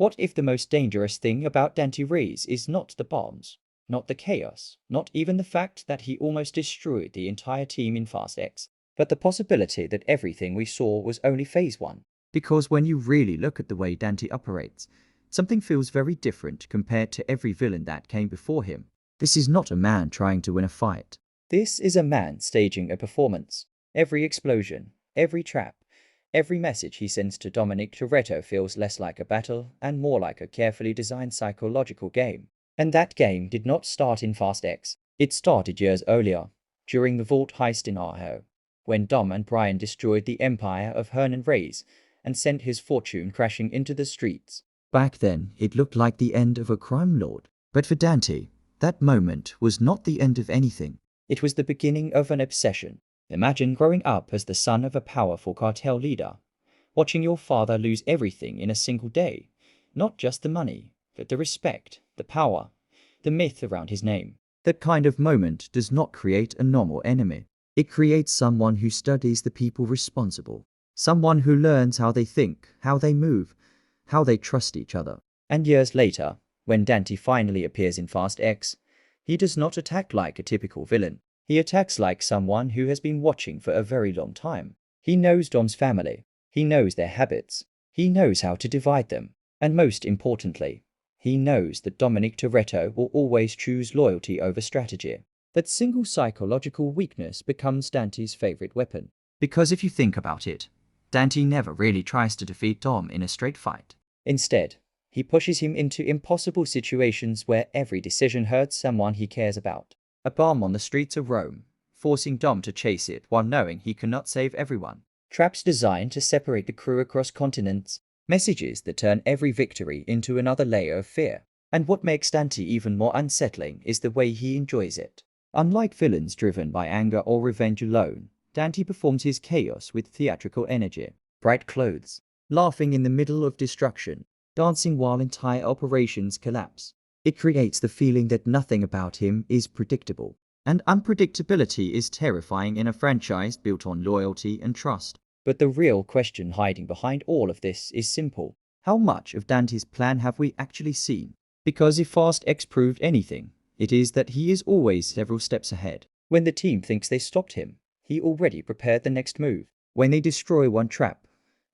What if the most dangerous thing about Dante Reyes is not the bombs, not the chaos, not even the fact that he almost destroyed the entire team in Fast X, but the possibility that everything we saw was only phase 1? Because when you really look at the way Dante operates, something feels very different compared to every villain that came before him. This is not a man trying to win a fight. This is a man staging a performance. Every explosion, every trap, every message he sends to Dominic Toretto feels less like a battle and more like a carefully designed psychological game. And that game did not start in Fast X. It started years earlier, during the vault heist in Aho, when Dom and Brian destroyed the empire of Hernan Reyes and sent his fortune crashing into the streets. Back then, it looked like the end of a crime lord. But for Dante, that moment was not the end of anything. It was the beginning of an obsession. Imagine growing up as the son of a powerful cartel leader, watching your father lose everything in a single day. Not just the money, but the respect, the power, the myth around his name. That kind of moment does not create a normal enemy. It creates someone who studies the people responsible. Someone who learns how they think, how they move, how they trust each other. And years later, when Dante finally appears in Fast X, he does not attack like a typical villain. He attacks like someone who has been watching for a very long time. He knows Dom's family. He knows their habits. He knows how to divide them. And most importantly, he knows that Dominic Toretto will always choose loyalty over strategy. That single psychological weakness becomes Dante's favorite weapon. Because if you think about it, Dante never really tries to defeat Dom in a straight fight. Instead, he pushes him into impossible situations where every decision hurts someone he cares about. A bomb on the streets of Rome, forcing Dom to chase it while knowing he cannot save everyone. Traps designed to separate the crew across continents. Messages that turn every victory into another layer of fear. And what makes Dante even more unsettling is the way he enjoys it. Unlike villains driven by anger or revenge alone, Dante performs his chaos with theatrical energy. Bright clothes, laughing in the middle of destruction, dancing while entire operations collapse. It creates the feeling that nothing about him is predictable. And unpredictability is terrifying in a franchise built on loyalty and trust. But the real question hiding behind all of this is simple. How much of Dante's plan have we actually seen? Because if Fast X proved anything, it is that he is always several steps ahead. When the team thinks they stopped him, he already prepared the next move. When they destroy one trap,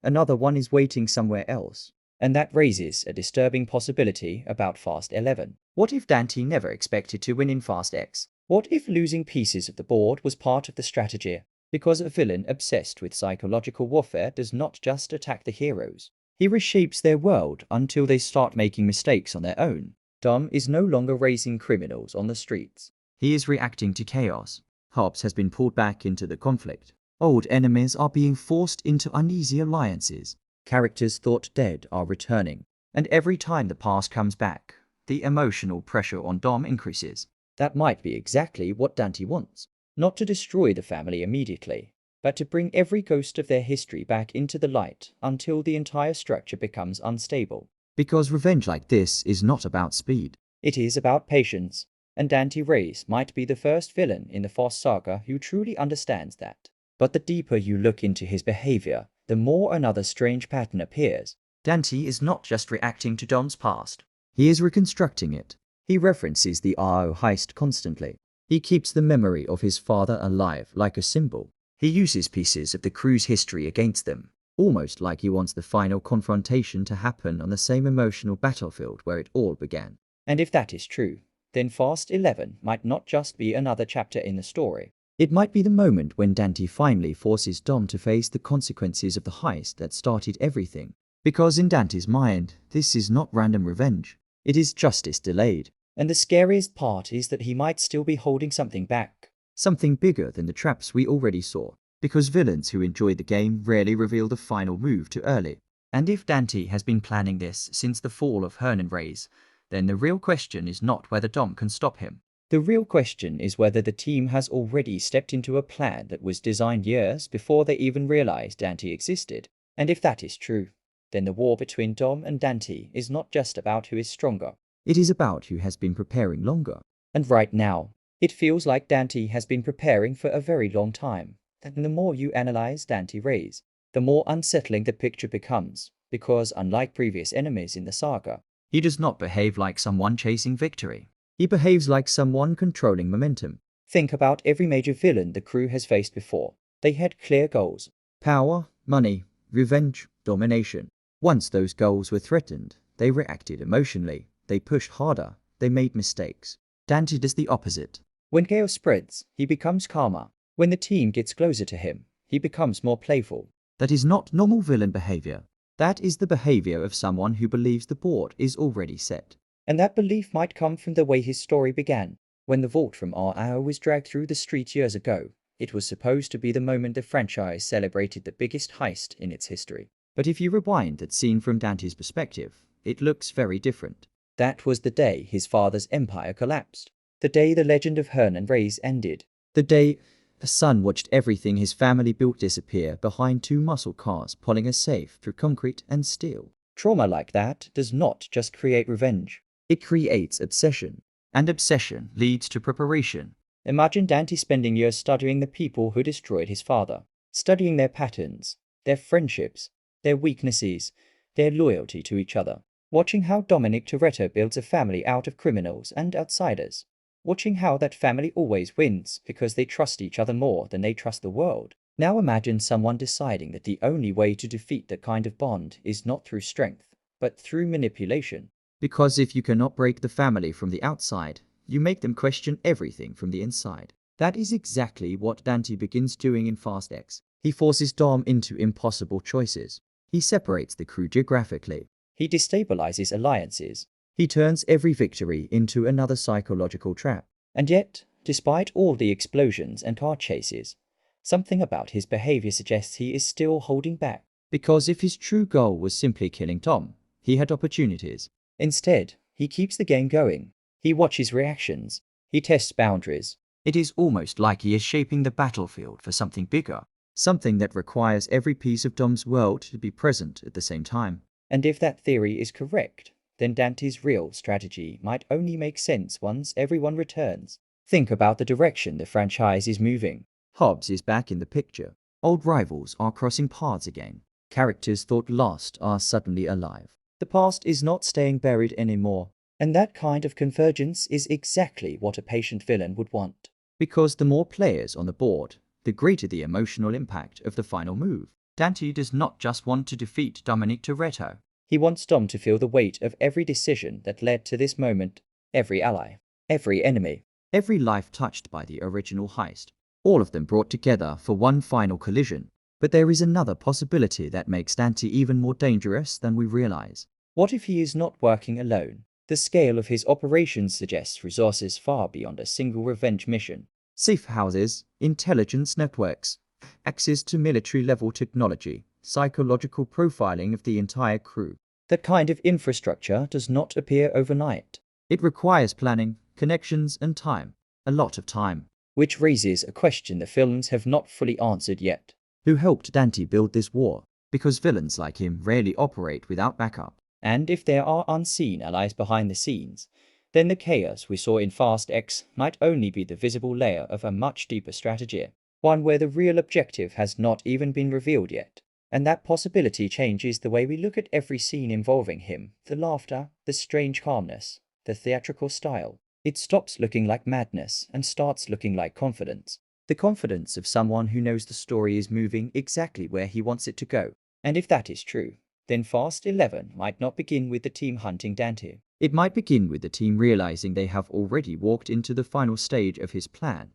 another one is waiting somewhere else. And that raises a disturbing possibility about Fast 11. What if Dante never expected to win in Fast X? What if losing pieces of the board was part of the strategy? Because a villain obsessed with psychological warfare does not just attack the heroes. He reshapes their world until they start making mistakes on their own. Dom is no longer raising criminals on the streets. He is reacting to chaos. Hobbs has been pulled back into the conflict. Old enemies are being forced into uneasy alliances. Characters thought dead are returning. And every time the past comes back, the emotional pressure on Dom increases. That might be exactly what Dante wants. Not to destroy the family immediately, but to bring every ghost of their history back into the light until the entire structure becomes unstable. Because revenge like this is not about speed. It is about patience. And Dante Reyes might be the first villain in the Fast saga who truly understands that. But the deeper you look into his behavior, the more another strange pattern appears. Dante is not just reacting to Dom's past. He is reconstructing it. He references the Aho heist constantly. He keeps the memory of his father alive like a symbol. He uses pieces of the crew's history against them, almost like he wants the final confrontation to happen on the same emotional battlefield where it all began. And if that is true, then Fast 11 might not just be another chapter in the story. It might be the moment when Dante finally forces Dom to face the consequences of the heist that started everything. Because in Dante's mind, this is not random revenge. It is justice delayed. And the scariest part is that he might still be holding something back. Something bigger than the traps we already saw. Because villains who enjoy the game rarely reveal the final move too early. And if Dante has been planning this since the fall of Hernan Reyes, then the real question is not whether Dom can stop him. The real question is whether the team has already stepped into a plan that was designed years before they even realized Dante existed. And if that is true, then the war between Dom and Dante is not just about who is stronger. It is about who has been preparing longer. And right now, it feels like Dante has been preparing for a very long time. And the more you analyze Dante Reyes, the more unsettling the picture becomes. because unlike previous enemies in the saga, he does not behave like someone chasing victory. He behaves like someone controlling momentum. Think about every major villain the crew has faced before. They had clear goals: power, money, revenge, domination. Once those goals were threatened, they reacted emotionally, they pushed harder, they made mistakes. Dante does the opposite. When chaos spreads, he becomes calmer. When the team gets closer to him, he becomes more playful. That is not normal villain behavior. That is the behavior of someone who believes the board is already set. And that belief might come from the way his story began. When the vault from our was dragged through the streets years ago, it was supposed to be the moment the franchise celebrated the biggest heist in its history. But if you rewind that scene from Dante's perspective, it looks very different. That was the day his father's empire collapsed. The day the legend of Dante Reyes ended. The day the son watched everything his family built disappear behind two muscle cars pulling a safe through concrete and steel. Trauma like that does not just create revenge. It creates obsession. And obsession leads to preparation. Imagine Dante spending years studying the people who destroyed his father. Studying their patterns, their friendships, their weaknesses, their loyalty to each other. Watching how Dominic Toretto builds a family out of criminals and outsiders. Watching how that family always wins because they trust each other more than they trust the world. Now imagine someone deciding that the only way to defeat that kind of bond is not through strength, but through manipulation. Because if you cannot break the family from the outside, you make them question everything from the inside. That is exactly what Dante begins doing in Fast X. He forces Dom into impossible choices. He separates the crew geographically. He destabilizes alliances. He turns every victory into another psychological trap. And yet, despite all the explosions and car chases, something about his behavior suggests he is still holding back. Because if his true goal was simply killing Tom, he had opportunities. Instead, he keeps the game going. He watches reactions. He tests boundaries. It is almost like he is shaping the battlefield for something bigger. Something that requires every piece of Dom's world to be present at the same time. And if that theory is correct, then Dante's real strategy might only make sense once everyone returns. Think about the direction the franchise is moving. Hobbs is back in the picture. Old rivals are crossing paths again. Characters thought lost are suddenly alive. The past is not staying buried anymore. And that kind of convergence is exactly what a patient villain would want. Because the more players on the board, the greater the emotional impact of the final move. Dante does not just want to defeat Dominic Toretto. He wants Dom to feel the weight of every decision that led to this moment, every ally, every enemy, every life touched by the original heist. All of them brought together for one final collision. But there is another possibility that makes Dante even more dangerous than we realize. What if he is not working alone? The scale of his operations suggests resources far beyond a single revenge mission. Safe houses, intelligence networks, access to military-level technology, psychological profiling of the entire crew. That kind of infrastructure does not appear overnight. It requires planning, connections, and time. A lot of time. Which raises a question the villains have not fully answered yet. Who helped Dante build this war? Because villains like him rarely operate without backup. And if there are unseen allies behind the scenes, then the chaos we saw in Fast X might only be the visible layer of a much deeper strategy, one where the real objective has not even been revealed yet. And that possibility changes the way we look at every scene involving him, the laughter, the strange calmness, the theatrical style. It stops looking like madness and starts looking like confidence. The confidence of someone who knows the story is moving exactly where he wants it to go. And if that is true, then Fast 11 might not begin with the team hunting Dante. It might begin with the team realizing they have already walked into the final stage of his plan.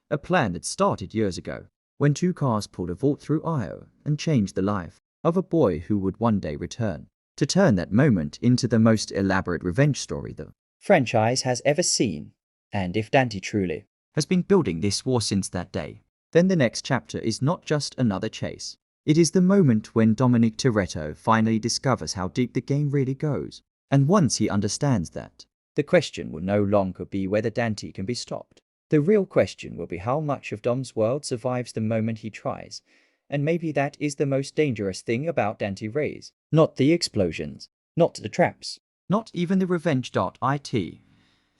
A plan that started years ago, when two cars pulled a vault through Io and changed the life of a boy who would one day return. To turn that moment into the most elaborate revenge story the franchise has ever seen. And if Dante truly has been building this war since that day, then the next chapter is not just another chase. It is the moment when Dominic Toretto finally discovers how deep the game really goes. And once he understands that, the question will no longer be whether Dante can be stopped. The real question will be how much of Dom's world survives the moment he tries. And maybe that is the most dangerous thing about Dante Reyes. Not the explosions, not the traps, not even the revenge.it.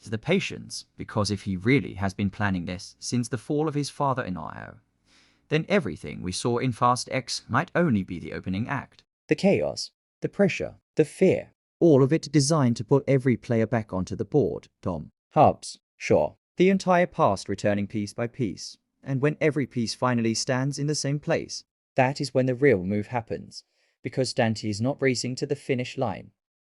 The patience, because if he really has been planning this since the fall of his father in Io, then everything we saw in Fast X might only be the opening act. The chaos, The pressure, the fear, all of it designed to put every player back onto the board, Dom. Hubs, sure. The entire past returning piece by piece. And when every piece finally stands in the same place, that is when the real move happens. Because Dante is not racing to the finish line.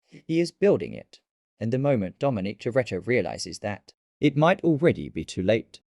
He is building it. And the moment Dominic Toretto realizes that, it might already be too late.